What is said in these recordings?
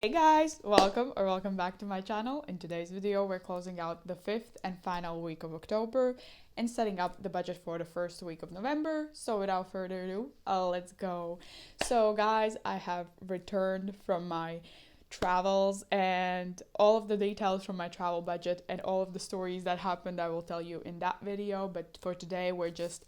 Hey guys, welcome back to my channel. In today's video, we're closing out the fifth and final week of October and setting up the budget for the first week of November. So without further ado, let's go. So guys, I have returned from my travels and all of the details from my travel budget and all of the stories that happened I will tell you in that video. But for today, we're just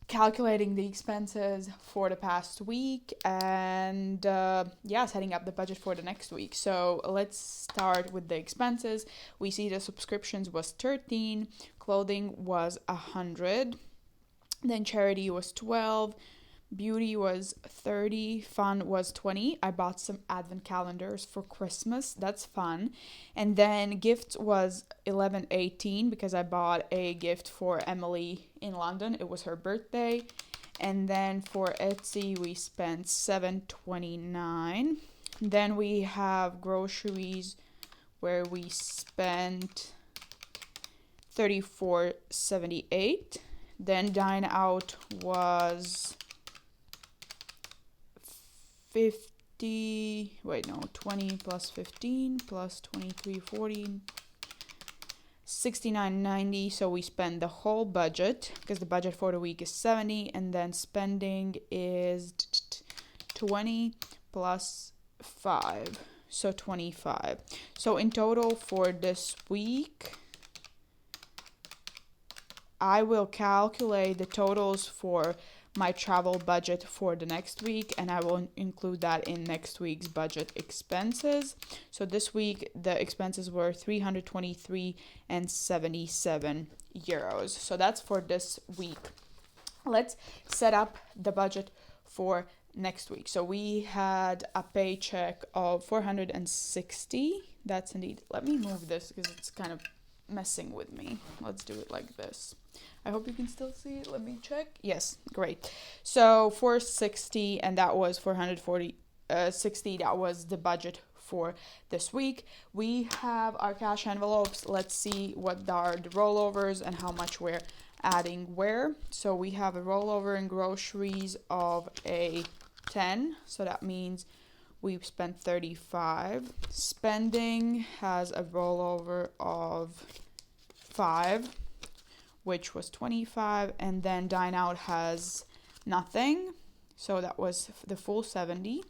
calculating the expenses for the past week and setting up the budget for the next week. So let's start with the expenses. We see the subscriptions was 13, clothing was 100, then charity was 12, beauty was 30, fun was 20. I bought some advent calendars for Christmas. That's fun. And then gifts was 11.18 because I bought a gift for Emily in London. It was her birthday. And then for Etsy we spent 7.29. Then we have groceries where we spent 34.78. Then dine out was 20 plus 15 plus 23, 40, 69.90. So we spend the whole budget because the budget for the week is 70, and then spending is 20 plus 5, so 25. So in total for this week, I will calculate the totals for my travel budget for the next week, and I will include that in next week's budget expenses. So this week the expenses were 323 and 77 euros. So that's for this week. Let's set up the budget for next week. So we had a paycheck of 460. That's indeed. Let me move this because it's kind of messing with me. Let's do it like this. I hope you can still see it. Let me check. Yes, great. So 460, and that was 440 60. That was the budget for this week. We have our cash envelopes. Let's see what are the rollovers and how much we're adding where. So we have a rollover in groceries of a 10. So that means we've spent 35. Spending has a rollover of 5, which was 25, and then dine out has nothing, so that was the full 70.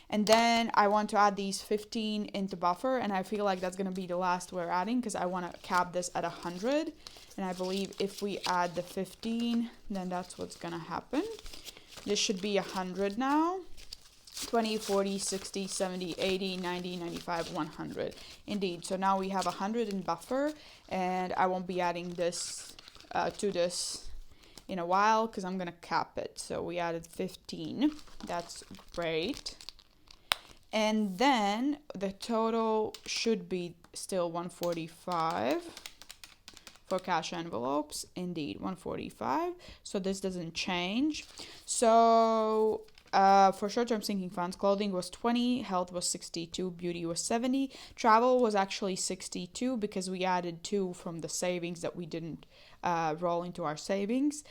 And then I want to add these 15 into buffer, and I feel like that's going to be the last we're adding because I want to cap this at 100, and I believe if we add the 15, then that's what's going to happen. This should be 100 now. 20, 40, 60, 70, 80, 90, 95, 100. Indeed. So now we have 100 in buffer, and I won't be adding this to this in a while because I'm going to cap it. So we added 15. That's great. And then the total should be still 145 for cash envelopes. Indeed, 145. So this doesn't change. So for short-term sinking funds, clothing was 20, health was 62, beauty was 70. Travel was actually 62 because we added 2 from the savings that we didn't roll into our savings.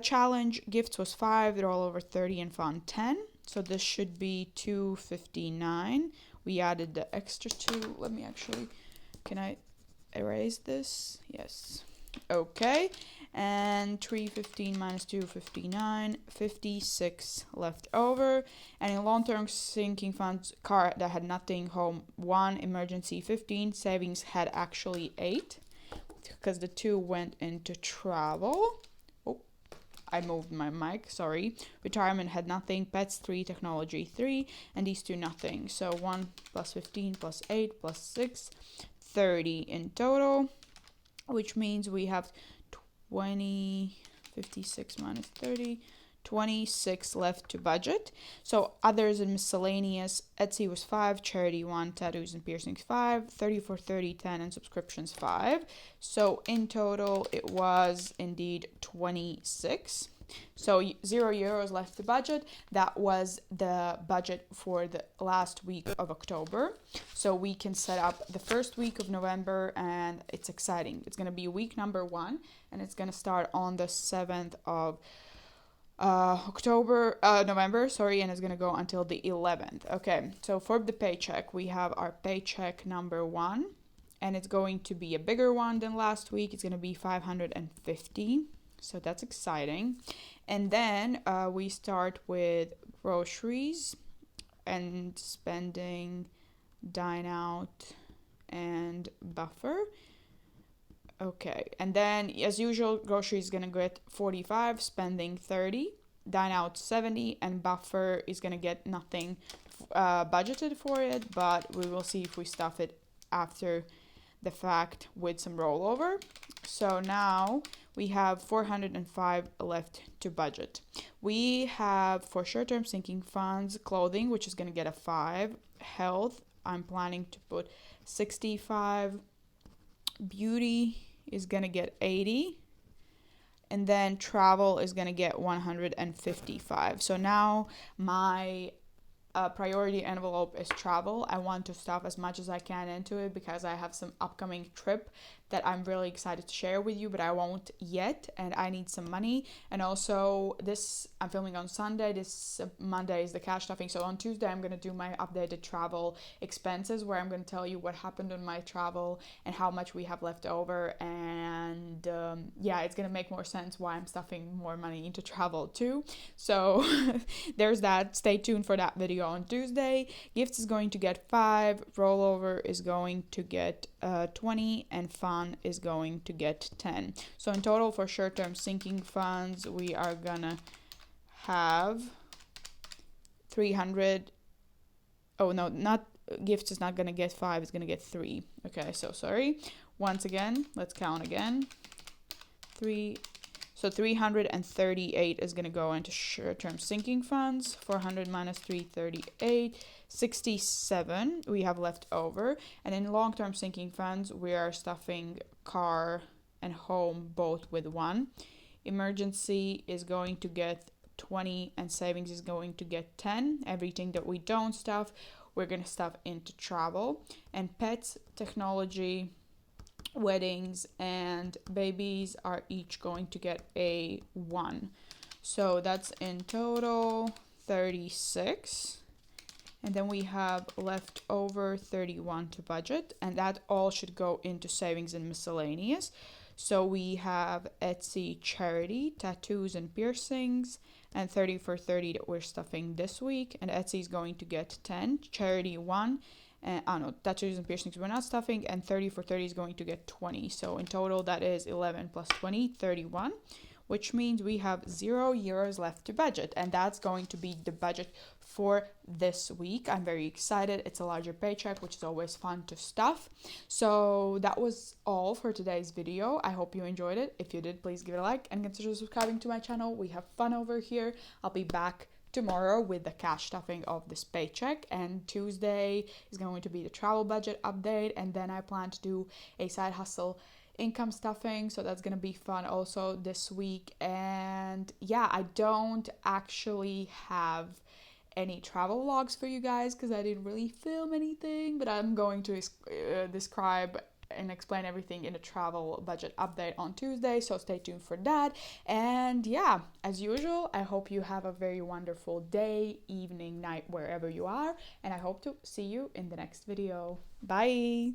Challenge gifts was 5, rollover 30, and fun 10. So this should be 259. We added the extra 2. Let me actually, can I erase this? Yes. Okay. And 315 minus 259, 56 left over. And in long-term sinking funds, car that had nothing, home 1, emergency 15, savings had actually 8 because the 2 went into travel. Oh, I moved my mic, sorry. Retirement had nothing, pets 3, technology 3, and these 2 nothing. So 1 plus 15 plus 8 plus 6, 30 in total, which means we have 20, 56 minus 30, 26 left to budget. So others and miscellaneous, Etsy was 5, charity 1, tattoos and piercings 5, 30 for 30, 10, and subscriptions 5. So in total it was indeed 26. So 0 euros left to budget. That was the budget for the last week of October. So we can set up the first week of November, and it's exciting. It's going to be week number 1, and it's going to start on the 7th of November, sorry, and it's gonna go until the 11th. Okay, so for the paycheck, we have our paycheck number one, and it's going to be a bigger one than last week. It's gonna be 550, so that's exciting. And then we start with groceries and spending, dine out, and buffer. Okay, and then as usual, groceries is gonna get 45, spending 30, dine out 70, and buffer is gonna get nothing budgeted for it, but we will see if we stuff it after the fact with some rollover. So now we have 405 left to budget. We have for short-term sinking funds, clothing, which is gonna get a 5, health, I'm planning to put 65, beauty is gonna get 80, and then travel is gonna get 155. So now my priority envelope is travel. I want to stuff as much as I can into it because I have some upcoming trip that I'm really excited to share with you, but I won't yet, and I need some money. And also this, I'm filming on Sunday, this Monday is the cash stuffing, so on Tuesday I'm going to do my updated travel expenses where I'm going to tell you what happened on my travel and how much we have left over, and yeah, it's going to make more sense why I'm stuffing more money into travel too. So there's that. Stay tuned for that video on Tuesday. Gifts is going to get 5, rollover is going to get 20, and fun is going to get 10. So in total for short-term sinking funds, we are gonna have 300. Oh no, not gifts is not gonna get 5, it's gonna get 3. Okay, so sorry. Once again, let's count again. 3. So 338 is going to go into short-term sinking funds. 400 minus 338, 67 we have left over. And in long-term sinking funds, we are stuffing car and home both with 1. Emergency is going to get 20, and savings is going to get 10. Everything that we don't stuff, we're going to stuff into travel. And pets, technology, weddings, and babies are each going to get a 1. So that's in total 36. And then we have left over 31 to budget, and that all should go into savings and miscellaneous. So we have Etsy charity, tattoos and piercings, and 30 for 30 that we're stuffing this week. And Etsy is going to get 10, charity 1. No, tattoos and piercings we're not stuffing, and 30 for 30 is going to get 20. So in total, that is 11 plus 20, 31, which means we have €0 left to budget, and that's going to be the budget for this week. I'm very excited. It's a larger paycheck, which is always fun to stuff. So that was all for today's video. I hope you enjoyed it. If you did, please give it a like and consider subscribing to my channel. We have fun over here. I'll be back tomorrow with the cash stuffing of this paycheck, and Tuesday is going to be the travel budget update, and then I plan to do a side hustle income stuffing, so that's gonna be fun also this week. And yeah, I don't actually have any travel vlogs for you guys because I didn't really film anything, but I'm going to describe and explain everything in a travel budget update on Tuesday, so stay tuned for that. And yeah, as usual, I hope you have a very wonderful day, evening, night, wherever you are, and I hope to see you in the next video. Bye.